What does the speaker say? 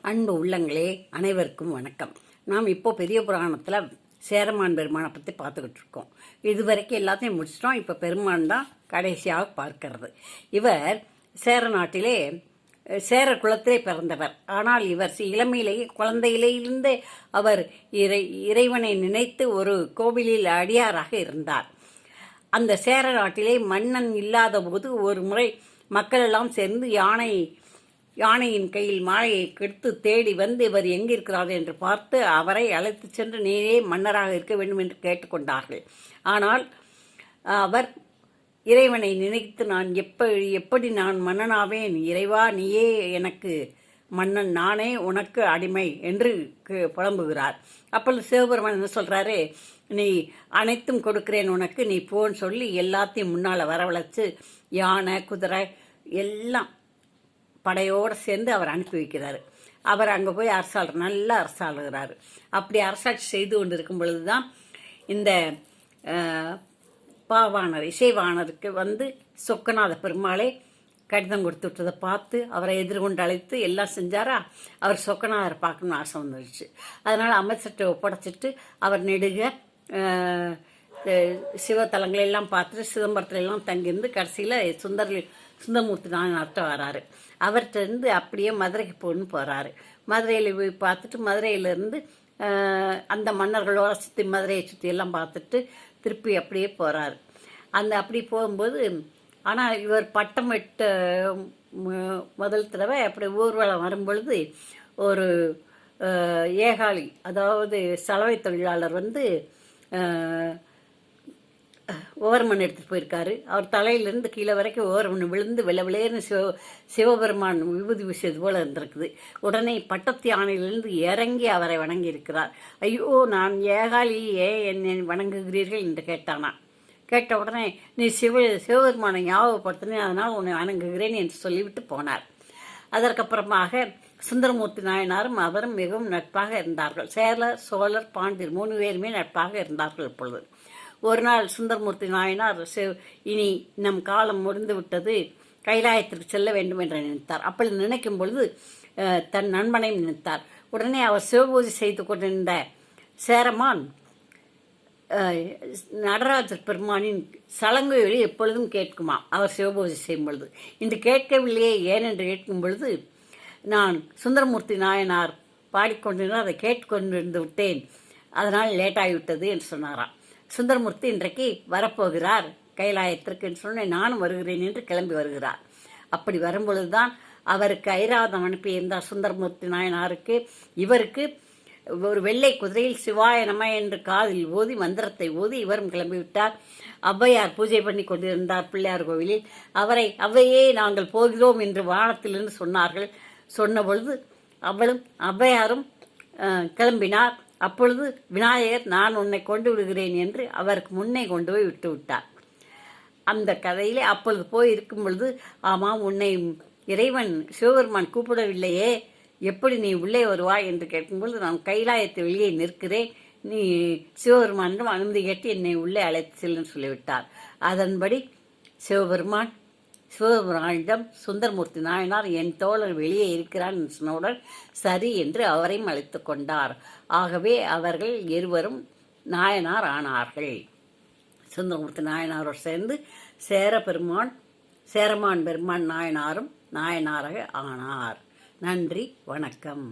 அன்பு உள்ளங்களே, அனைவருக்கும் வணக்கம். நாம் இப்போ பெரிய புராணத்தில் சேரமான் பெருமானை பற்றி பார்த்துக்கிட்டு இருக்கோம். இதுவரைக்கும் எல்லாத்தையும் முடிச்சிட்டோம். இப்போ பெருமான் தான் கடைசியாக பார்க்கிறது. இவர் சேர நாட்டிலே சேர குலத்திலே பிறந்தவர். ஆனால் இவர் இளமையிலேயே குழந்தையிலிருந்தே அவர் இறைவனை நினைத்து ஒரு கோவிலில் அடியாராக இருந்தார். அந்த சேர நாட்டிலே மன்னன் இல்லாத போது ஒரு முறை மக்கள் எல்லாம் சேர்ந்து யானையின் கையில் மாலையை கெடுத்து தேடி வந்து இவர் எங்கிருக்கிறார் என்று பார்த்து அவரை அழைத்து சென்று நீரே மன்னராக இருக்க வேண்டும் என்று கேட்டுக்கொண்டார்கள். ஆனால் அவர் இறைவனை நினைத்து நான் எப்படி நான் மன்னனாவேன், இறைவா நீயே எனக்கு மன்னன், நானே உனக்கு அடிமை என்று புலம்புகிறார். அப்பொழுது சிவபெருமான் என்ன சொல்கிறாரு, நீ அனைத்தும் கொடுக்கிறேன் உனக்கு, நீ போன்னு சொல்லி எல்லாத்தையும் முன்னால் வரவழைச்சு யானை குதிரை எல்லாம் படையோடு சேர்ந்து அவர் அனுப்பி வைக்கிறாரு. அவர் அங்கே போய் நல்லா அரசாளுகிறார். அப்படி அரசாட்சி செய்து கொண்டு இருக்கும் பொழுது தான் இந்த இசைவாணருக்கு வந்து சொக்கநாத பெருமாளே கடிதம் கொடுத்து விட்டதை பார்த்து அவரை எதிர்கொண்டு அழைத்து எல்லாம் செஞ்சாரா. அவர் சொக்கநாதரை பார்க்கணும்னு ஆசை வந்துடுச்சு. அதனால் அமைச்சர்கிட்ட ஒப்படைச்சிட்டு அவர் நெடுக சிவத்தலங்களெல்லாம் பார்த்துட்டு சிதம்பரத்துல எல்லாம் தங்கியிருந்து கடைசியில் சுந்தரமூர்த்தி நாயனார்கிட்ட வராரு. அவர்கிட்ட இருந்து அப்படியே மதுரைக்கு போகிறாரு. மதுரையில் போய் பார்த்துட்டு மதுரையிலேருந்து அந்த மன்னர்களோட சுற்றி மதுரையை சுற்றி எல்லாம் பார்த்துட்டு திருப்பி அப்படியே போகிறாரு. அப்படி போகும்போது ஆனால் இவர் பட்டம் விட்ட முதல் தடவை அப்படி ஊர்வலம் வரும்பொழுது ஒரு ஏகாலி, அதாவது சலவை தொழிலாளர் வந்து ஓரமண் எடுத்துகிட்டு போயிருக்காரு. அவர் தலையிலிருந்து கீழே வரைக்கும் ஓரமண் விழுந்து விளையர்னு சிவபெருமான் விபூதி விஷயது போல இருந்திருக்குது. உடனே பட்டத்து யானையிலிருந்து இறங்கி அவரை வணங்கி இருக்கிறார். ஐயோ, நான் ஏகாலி, என்னை வணங்குகிறீர்கள் என்று கேட்டானா. கேட்ட உடனே நீ சிவபெருமானை ஞாபகப்படுத்தினேன், அதனால் உன்னை வணங்குகிறேன் என்று சொல்லிவிட்டு போனார். அதற்கப்புறமாக சுந்தரமூர்த்தி நாயனாரும் அவரும் மிகவும் நட்பாக இருந்தார்கள். சேரர், சோழர், பாண்டியர் 3 பேருமே நட்பாக இருந்தார்கள். இப்பொழுது ஒரு நாள் சுந்தரமூர்த்தி நாயனார் இனி நம் காலம் முடிந்து விட்டது, கைலாயத்திற்கு செல்ல வேண்டும் என்று நினைத்தார். அப்பொழுது நினைக்கும் பொழுது தன் நண்பனையும் நினைத்தார். உடனே அவர் சிவபூஜை செய்து கொண்டிருந்த சேரமான் நடராஜர் பெருமானின் சலங்கை ஒலி எப்பொழுதும் கேட்குமா அவர் சிவபூஜை செய்யும் பொழுது. இன்று கேட்கவில்லையே ஏன் என்று கேட்கும் பொழுது, நான் சுந்தரமூர்த்தி நாயனார் பாடிக்கொண்டிருந்தால் அதை கேட்டுக்கொண்டிருந்து விட்டேன், அதனால் லேட்டாகிவிட்டது என்று சொன்னாராம். சுந்தரமூர்த்தி இன்றைக்கு வரப்போகிறார் கைலாயத்திற்கு என்று சொன்னேன், நானும் வருகிறேன் என்று கிளம்பி வருகிறார். அப்படி வரும்பொழுதுதான் அவருக்கு ஐராவதம் அனுப்பியிருந்தார் சுந்தரமூர்த்தி நாயனாருக்கு. இவருக்கு ஒரு வெள்ளை குதிரையில் சிவாய நம என்று காதில் ஓதி மந்திரத்தை ஓதி இவரும் கிளம்பிவிட்டார். ஔவையார் பூஜை பண்ணி கொண்டிருந்தார் பிள்ளையார் கோவிலில். அவரை அவ்வையே நாங்கள் போகிறோம் என்று வானத்திலிருந்து சொன்னார்கள். சொன்ன பொழுது ஔவையாரும் கிளம்பினார். அப்பொழுது விநாயகர் நான் உன்னை கொண்டு விடுகிறேன் என்று அவருக்கு முன்னே கொண்டு போய் விட்டு விட்டார். அந்த கதையிலே அப்பொழுது போய் இருக்கும் பொழுது, ஆமாம், உன்னை இறைவன் சிவபெருமான் கூப்பிடவில்லையே, எப்படி நீ உள்ளே வருவாய் என்று கேட்கும்பொழுது, நான் கைலாயத்தை வெளியே நிற்கிறேன், நீ சிவபெருமானிடம் அனுமதி என்னை உள்ளே அழைத்து செல்லுன்னு சொல்லிவிட்டார். அதன்படி சிவபெருமானிடம் சுந்தரமூர்த்தி நாயனார் என் தோழர் வெளியே இருக்கிறான் என்று சொன்னவுடன் சரி என்று அவரையும் அழைத்து கொண்டார். ஆகவே அவர்கள் இருவரும் நாயனார் ஆனார்கள். சுந்தரமூர்த்தி நாயனாரோடு சேர்ந்து சேரமான் பெருமான் நாயனாரும் நாயனாராக ஆனார். நன்றி, வணக்கம்.